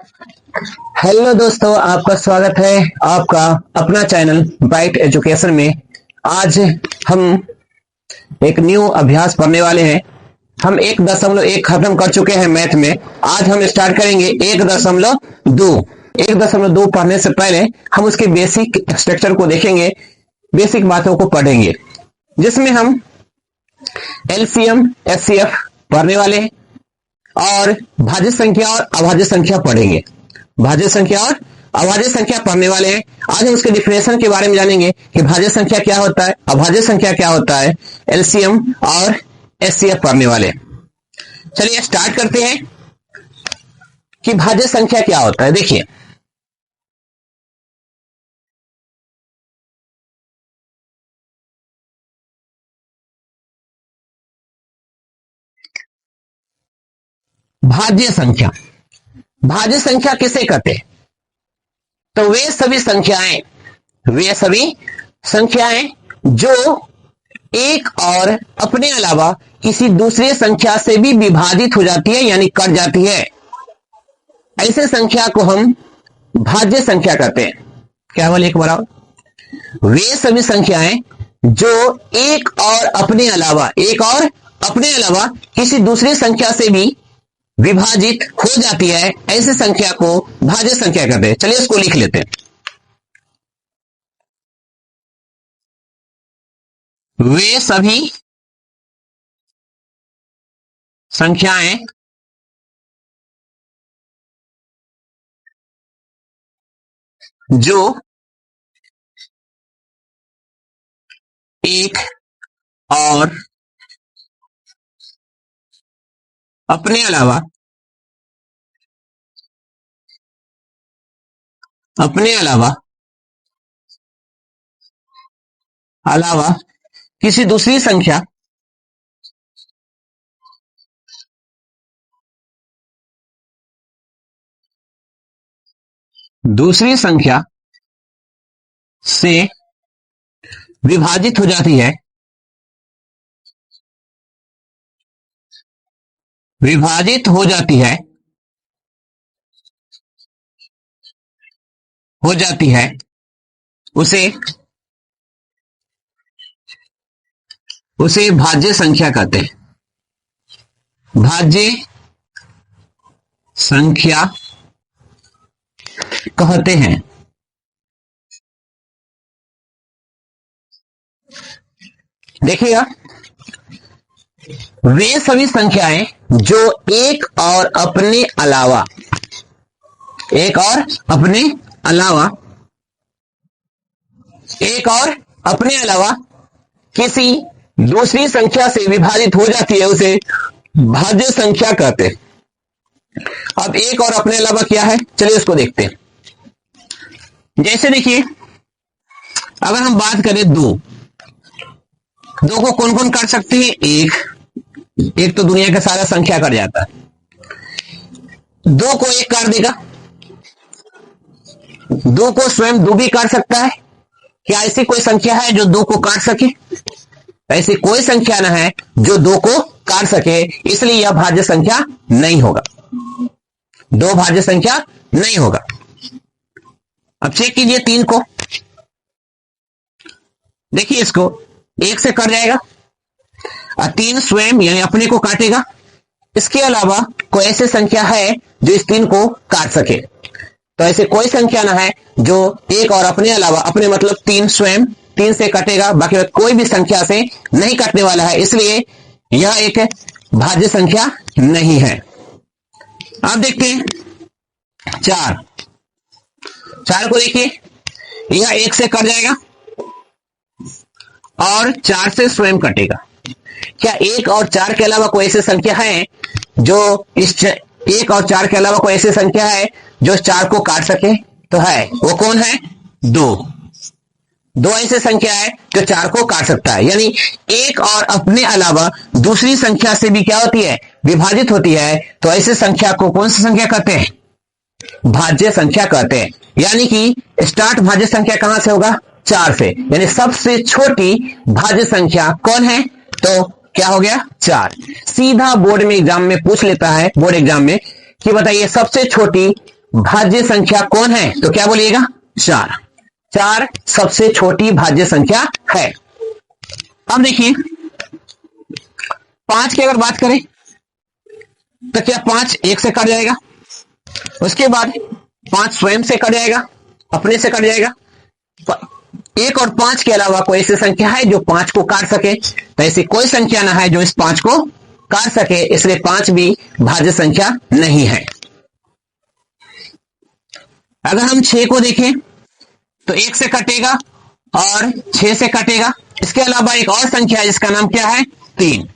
Hello दोस्तों, आपका स्वागत है आपका अपना चैनल ब्राइट एजुकेशन में। आज हम एक न्यू अभ्यास पढ़ने वाले हैं। हम 1.1 खत्म कर चुके हैं मैथ में। आज हम स्टार्ट करेंगे 1.2। 1.2 पढ़ने से पहले हम उसके बेसिक स्ट्रक्चर को देखेंगे, बेसिक बातों को पढ़ेंगे, जिसमें हम एलसीएम एचसीएफ पढ़ने वाले हैं और भाज्य संख्या और अभाज्य संख्या पढ़ेंगे। भाज्य संख्या और अभाज्य संख्या पढ़ने वाले हैं। आज हम उसके डिफिनेशन के बारे में जानेंगे कि भाज्य संख्या क्या होता है, अभाज्य संख्या क्या होता है, एलसीएम और एचसीएफ पढ़ने वाले हैं। चलिए स्टार्ट करते हैं कि भाज्य संख्या क्या होता है। देखिए, भाज्य संख्या, भाज्य संख्या किसे कहते हैं? तो वे सभी संख्याएं जो एक और अपने अलावा किसी दूसरी संख्या से भी विभाजित हो जाती है, यानी कट जाती है, ऐसे संख्या को हम भाज्य संख्या कहते हैं। क्या बोले एक बार? वे सभी संख्याएं जो एक और अपने अलावा किसी दूसरी संख्या से भी विभाजित हो जाती है, ऐसी संख्या को भाज्य संख्या कहते हैं। चलिए इसको लिख लेते हैं। वे सभी संख्याएं जो एक और अपने अलावा किसी दूसरी संख्या से विभाजित हो जाती है, उसे भाज्य संख्या कहते हैं। भाज्य संख्या कहते हैं। देखिएगा, वे सभी संख्याएं जो एक और अपने अलावा किसी दूसरी संख्या से विभाजित हो जाती है, उसे भाज्य संख्या कहते हैं। अब एक और अपने अलावा क्या है, चलिए इसको देखते हैं। जैसे देखिए, अगर हम बात करें दो को कौन कौन काट सकते हैं? एक तो दुनिया का सारा संख्या कट जाता है। दो को एक काट देगा, दो को स्वयं दो भी काट सकता है। क्या ऐसी कोई संख्या है जो दो को काट सके? ऐसी कोई संख्या न है जो दो को काट सके, इसलिए यह भाज्य संख्या नहीं होगा। दो भाज्य संख्या नहीं होगा। अब चेक कीजिए तीन को। देखिए, इसको एक से कट जाएगा और तीन स्वयं यानी अपने को काटेगा। इसके अलावा कोई ऐसी संख्या है जो इस तीन को काट सके? तो ऐसे कोई संख्या ना है जो एक और अपने अलावा, अपने मतलब तीन स्वयं तीन से कटेगा, बाकी कोई भी संख्या से नहीं कटने वाला है, इसलिए यह एक भाज्य संख्या नहीं है। अब देखते हैं चार को देखिए, यह एक से कट जाएगा और चार से स्वयं कटेगा। क्या एक और चार के अलावा कोई ऐसी संख्या है जो एक और चार के अलावा कोई ऐसी संख्या है जो चार को काट सके? तो है। वो कौन है? दो ऐसी संख्या है जो चार को काट सकता है, यानी एक और अपने अलावा दूसरी संख्या से भी क्या होती है? विभाजित होती है। तो ऐसी संख्या को कौन सी संख्या कहते हैं? भाज्य संख्या कहते हैं। यानी कि स्टार्ट भाज्य संख्या कहां से होगा? चार से, यानी सबसे छोटी भाज्य संख्या कौन है? तो क्या हो गया? चार। सीधा बोर्ड में एग्जाम में पूछ लेता है, बोर्ड एग्जाम में, कि बताइए सबसे छोटी भाज्य संख्या कौन है? तो क्या बोलिएगा? 4। 4 सबसे छोटी भाज्य संख्या है। अब देखिए 5 की अगर बात करें तो क्या 5 1 से कट जाएगा, उसके बाद 5 स्वयं से कट जाएगा, अपने से कट जाएगा। 1 और 5 के अलावा कोई ऐसी संख्या है जो 5 को काट सके? तो ऐसी कोई संख्या ना है जो इस 5 को काट सके, इसलिए 5 भी भाज्य संख्या नहीं है। अगर हम 6 को देखें तो 1 से कटेगा और 6 से कटेगा। इसके अलावा एक और संख्या है जिसका नाम क्या है? 3।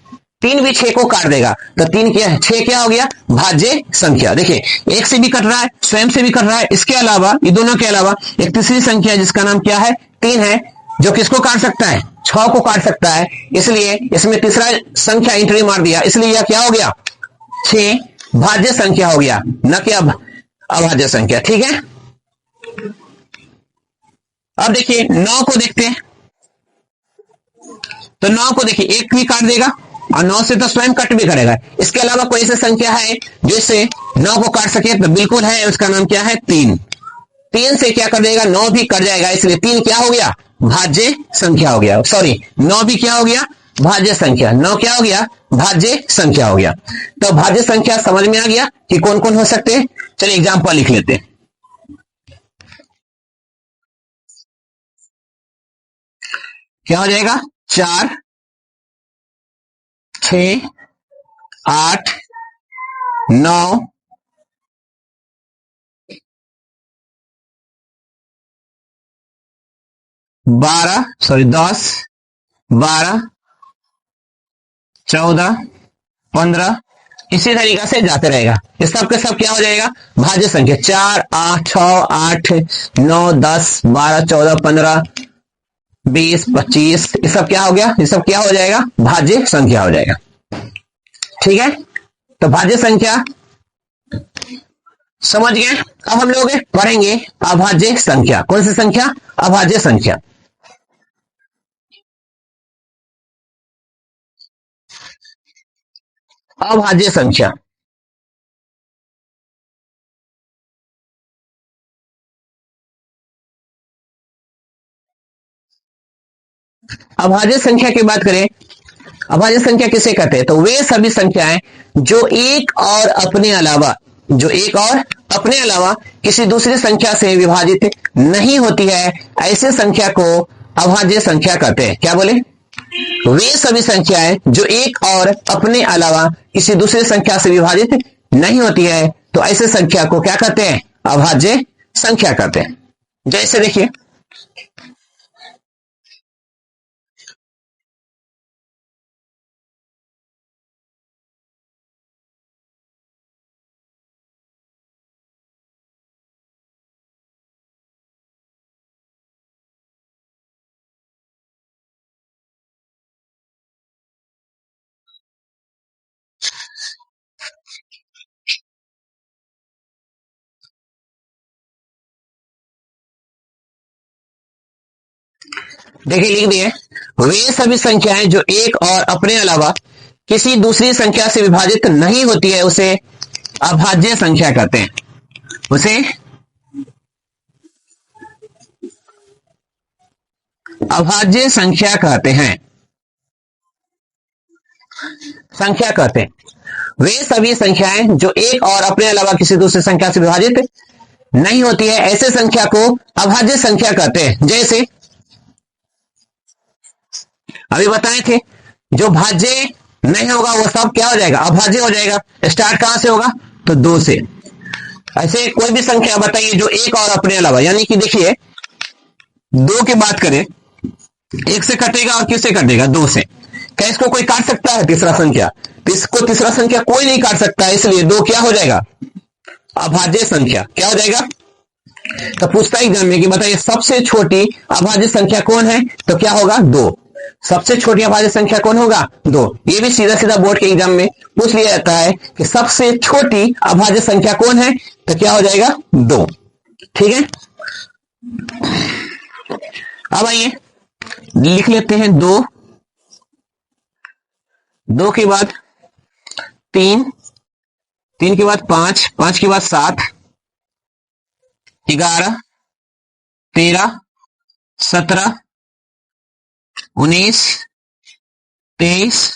3 भी 6 को काट देगा, तो 3 क्या है? 6 क्या हो गया? भाज्य संख्या। देखिए 1 से भी कट रहा है, स्वयं से भी कट रहा है। इसके अलावा, ये दोनों के अलावा एक तीसरी संख्या है जिसका नाम क्या है? 3 है, जो किसको काट सकता है? 6 को काट सकता है। इसलिए इसमें तीसरा संख्या एंट्री मार दिया, इसलिए यह क्या हो गया? 6 भाज्य संख्या हो गया, न कि अभाज्य संख्या। ठीक है। अब देखिए 9 को देखते हैं, तो 9 को देखिए 1 भी काट देगा और 9 से तो स्वयं कट भी करेगा। इसके अलावा कोई ऐसी संख्या है जिससे 9 को काट सके? तो बिल्कुल है, उसका नाम क्या है? 3। 3 से क्या कर देगा? 9 भी कट जाएगा, इसलिए 3 क्या हो गया? भाज्य संख्या हो गया। सॉरी, 9 भी क्या हो गया? भाज्य संख्या। 9 क्या हो गया? भाज्य संख्या हो गया। तो भाज्य संख्या समझ में आ गया कि कौन कौन हो सकते हैं। चलिए एग्जाम्पल लिख लेते हैं। क्या हो जाएगा? 4, 6, 8, 9, 12, सॉरी 10, 12, 14, 15, इसी तरीके से जाते रहेगा। इस सब के सब क्या हो जाएगा? भाज्य संख्या। 4, 8, 6, 8, 9, 10, 12, 14, 15, 20, 25, ये सब क्या हो गया? ये सब क्या हो जाएगा? भाज्य संख्या हो जाएगा। ठीक है, तो भाज्य संख्या समझ गए। अब हम लोग पढ़ेंगे अभाज्य संख्या। कौन सी संख्या? अभाज्य संख्या। अभाज्य संख्या। अभाज्य संख्या की बात करें, अभाज्य संख्या किसे कहते हैं? तो वे सभी संख्याएं जो एक और अपने अलावा किसी दूसरी संख्या से विभाजित नहीं होती है, ऐसे संख्या को अभाज्य संख्या कहते हैं। क्या बोले? वे सभी संख्याएं जो एक और अपने अलावा किसी दूसरी संख्या से विभाजित नहीं होती है, तो ऐसे संख्या को क्या कहते हैं? अभाज्य संख्या कहते हैं। जैसे देखिए देखिए लिख दिए, वे सभी संख्याएं जो एक और अपने अलावा किसी दूसरी संख्या से विभाजित नहीं होती है, उसे अभाज्य संख्या कहते हैं। उसे अभाज्य संख्या कहते हैं। संख्या कहते हैं वे सभी संख्याएं जो एक और अपने अलावा किसी दूसरी संख्या से विभाजित नहीं होती है, ऐसे संख्या को अभाज्य संख्या कहते हैं। जैसे अभी बताए थे, जो भाज्य नहीं होगा वो सब क्या हो जाएगा? अभाज्य हो जाएगा। स्टार्ट कहां से होगा? तो 2 से। ऐसे कोई भी संख्या बताइए जो एक और अपने अलावा, यानी कि देखिए 2 की बात करें, 1 से कटेगा और किससे कटेगा? 2 से। क्या इसको कोई काट सकता है? तीसरा संख्या। तो इसको तीसरा संख्या कोई नहीं काट सकता, इसलिए 2 क्या हो जाएगा? अभाज्य संख्या। क्या हो जाएगा? तो पूछता है एग्जाम में कि बताइए सबसे छोटी अभाज्य संख्या कौन है? तो क्या होगा? 2। सबसे छोटी अभाज्य संख्या कौन होगा? 2। ये भी सीधा सीधा बोर्ड के एग्जाम में पूछ लिया जाता है कि सबसे छोटी अभाज्य संख्या कौन है? तो क्या हो जाएगा? 2। ठीक है, अब आइए लिख लेते हैं 2, 2 के बाद 3, 3 के बाद 5, 5 के बाद 7, 11, 13, 17, 19, 23,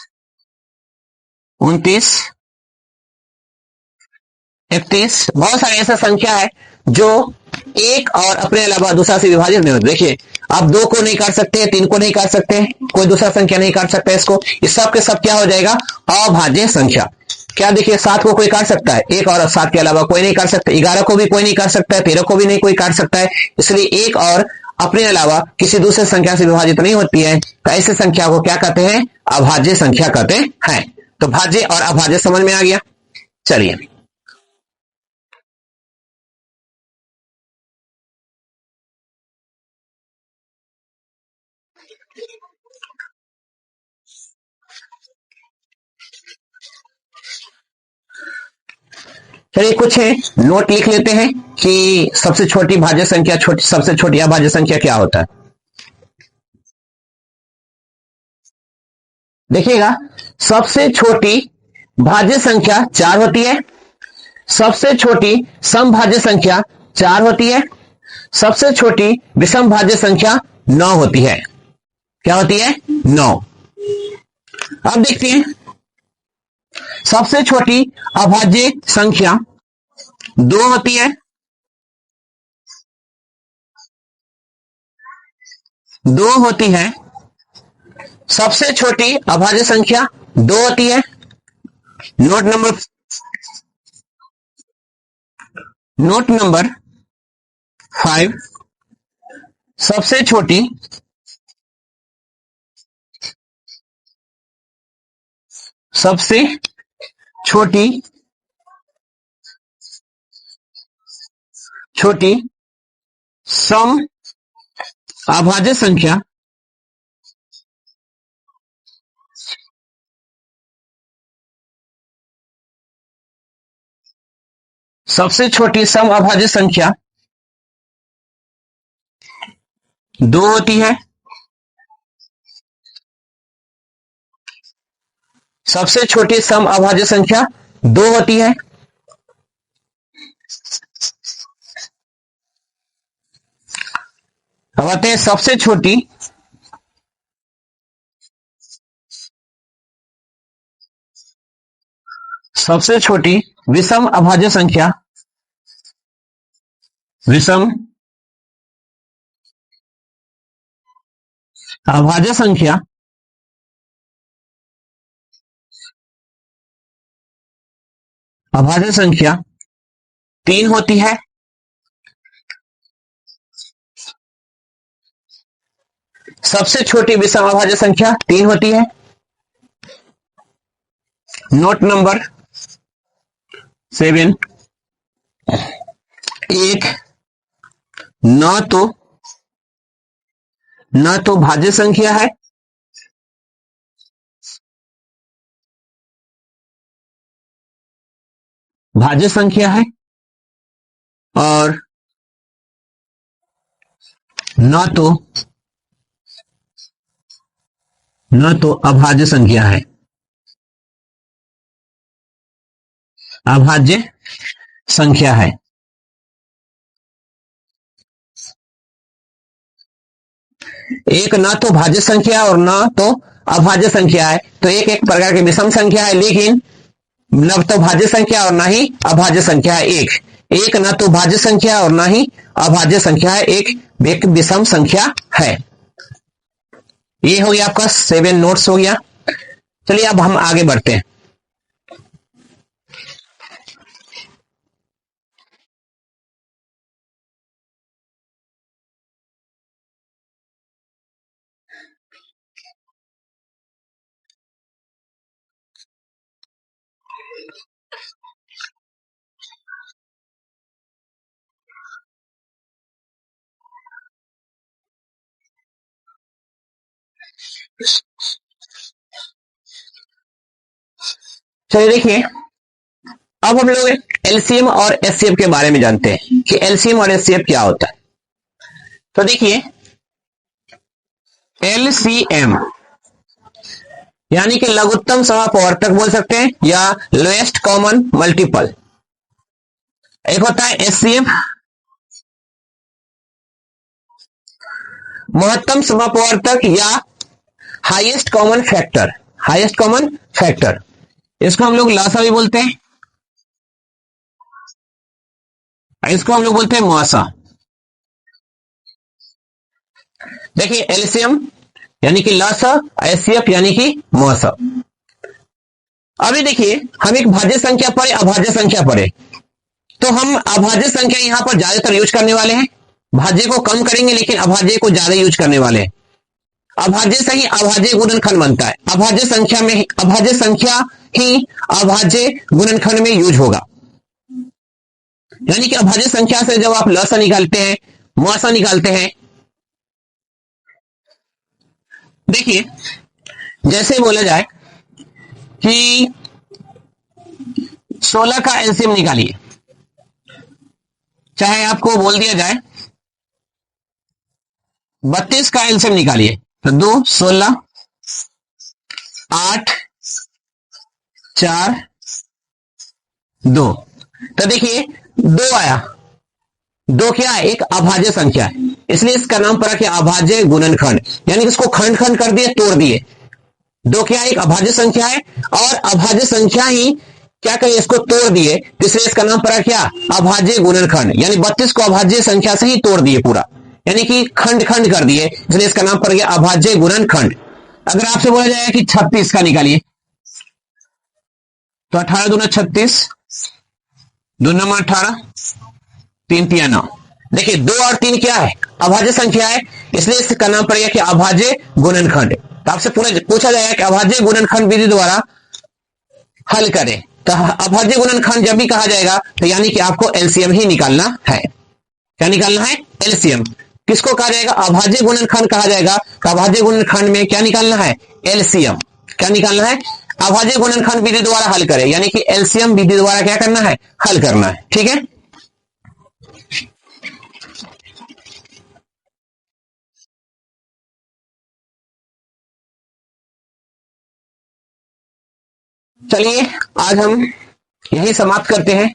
29, 31। बहुत सारी ऐसा संख्या है जो एक और अपने अलावा दूसरा से विभाजित नहीं होती। देखिए, आप 2 को नहीं काट सकते, 3 को नहीं काट सकते, कोई दूसरा संख्या नहीं काट सकता इसको। इस सब के सब क्या हो जाएगा? अभाज्य संख्या। क्या देखिए, 7 को कोई काट सकता है, 1 और 7 के अलावा कोई नहीं काट सकता। 11 को भी कोई नहीं काट सकता है, 13 को भी नहीं कोई काट सकता है। इसलिए 1 और अपने अलावा किसी दूसरे संख्या से विभाजित नहीं होती है, तो ऐसे संख्या को क्या कहते हैं? अभाज्य संख्या कहते हैं। तो भाज्य और अभाज्य समझ में आ गया। चलिए, चलिए कुछ नोट लिख लेते हैं कि सबसे छोटी भाज्य संख्या, सबसे छोटी अभाज्य संख्या क्या होता है। देखिएगा, सबसे छोटी भाज्य संख्या 4 होती है, सबसे छोटी समभाज्य संख्या 4 होती है, सबसे छोटी विषम भाज्य संख्या 9 होती है। क्या होती है? 9। अब देखते हैं, सबसे छोटी अभाज्य संख्या 2 होती है, 2 होती है। सबसे छोटी अभाज्य संख्या 2 होती है। नोट नंबर 5, सबसे छोटी छोटी सम अभाज्य संख्या सबसे छोटी सम अभाज्य संख्या 2 होती है। सबसे छोटी सम अभाज्य संख्या 2 होती है। अब आते हैं सबसे छोटी विषम अभाज्य संख्या, विषम अभाज्य संख्या 3 होती है। सबसे छोटी विषम अभाज्य संख्या 3 होती है। नोट नंबर 7, एक न तो भाज्य संख्या है, भाज्य संख्या है, और न तो अभाज्य संख्या है। अभाज्य संख्या है। एक न तो भाज्य संख्या और न तो अभाज्य संख्या है, तो एक प्रकार की विषम संख्या है, लेकिन न तो भाज्य संख्या और ना ही अभाज्य संख्या है। एक न तो भाज्य संख्या और ना ही अभाज्य संख्या है, एक विषम संख्या है। ये हो गया आपका 7 नोट्स हो गया। चलिए अब हम आगे बढ़ते हैं। चलिए देखिए, अब हम लोग एलसीएम और एचसीएफ के बारे में जानते हैं कि एलसीएम और एचसीएफ क्या होता है। तो देखिए, एलसीएम यानी कि लघुत्तम समापवर्तक बोल सकते हैं, या लोएस्ट कॉमन मल्टीपल। एक होता है एचसीएफ, महत्तम समपवर्तक या highest common factor, highest common factor, इसको हम लोग लासा भी बोलते हैं, इसको हम लोग बोलते हैं मुआसा। देखिए एलसीएम यानी कि लासा, एचसीएफ यानी कि मुआसा। अभी देखिए हम एक भाज्य संख्या पढ़े, अभाज्य संख्या पढ़े, तो हम अभाज्य संख्या यहां पर ज्यादातर यूज करने वाले हैं, भाज्य को कम करेंगे लेकिन अभाज्य को ज्यादा यूज करने वाले हैं। अभाज्य से ही अभाज्य गुणनखंड बनता है, अभाज्य संख्या में अभाज्य संख्या ही अभाज्य गुणनखंड में यूज होगा। यानी कि अभाज्य संख्या से जब आप लसा निकालते हैं, मुआसा निकालते हैं, देखिए जैसे बोला जाए कि 16 का एलसीएम निकालिए, चाहे आपको बोल दिया जाए 32 का एलसीएम निकालिए, तो 2 16 8 4 2, तो देखिए 2 आया, 2 क्या है, एक अभाज्य संख्या है, इसलिए इसका नाम पड़ा कि अभाज्य गुणनखंड, यानी कि इसको खंड खंड कर दिए, तोड़ दिए। 2 क्या है, एक अभाज्य संख्या है और अभाज्य संख्या ही क्या करें, इसको तोड़ दिए, इसलिए इसका नाम पड़ा क्या, अभाज्य गुणनखंड, यानी 32 को अभाज्य संख्या से ही तोड़ दिए पूरा, यानी कि खंड खंड कर दिए, इसलिए इसका नाम पड़ गया अभाज्य गुणनखंड। अगर आपसे बोला जाए कि 36 का निकालिए, तो 18 दूना 36, 2 नंबर 18, 3 3 9। देखिए 2 और 3 क्या है, अभाज्य संख्या है, इसलिए इसका नाम पड़ेगा कि अभाज्य गुणनखंड। तो आपसे पूछा जाएगा कि अभाज्य गुणनखंड विधि द्वारा हल करें, तो अभाज्य गुणनखंड जब भी कहा जाएगा तो यानी कि आपको एलसीएम ही निकालना है। क्या निकालना है, एलसीएम। किसको कहा जाएगा, अभाज्य गुणनखंड कहा जाएगा, तो अभाज्य गुणनखंड में क्या निकालना है, एलसीएम। क्या निकालना है, अभाज्य गुणनखंड विधि द्वारा हल करें, यानी कि एलसीएम विधि द्वारा क्या करना है, हल करना है। ठीक है, चलिए आज हम यही समाप्त करते हैं।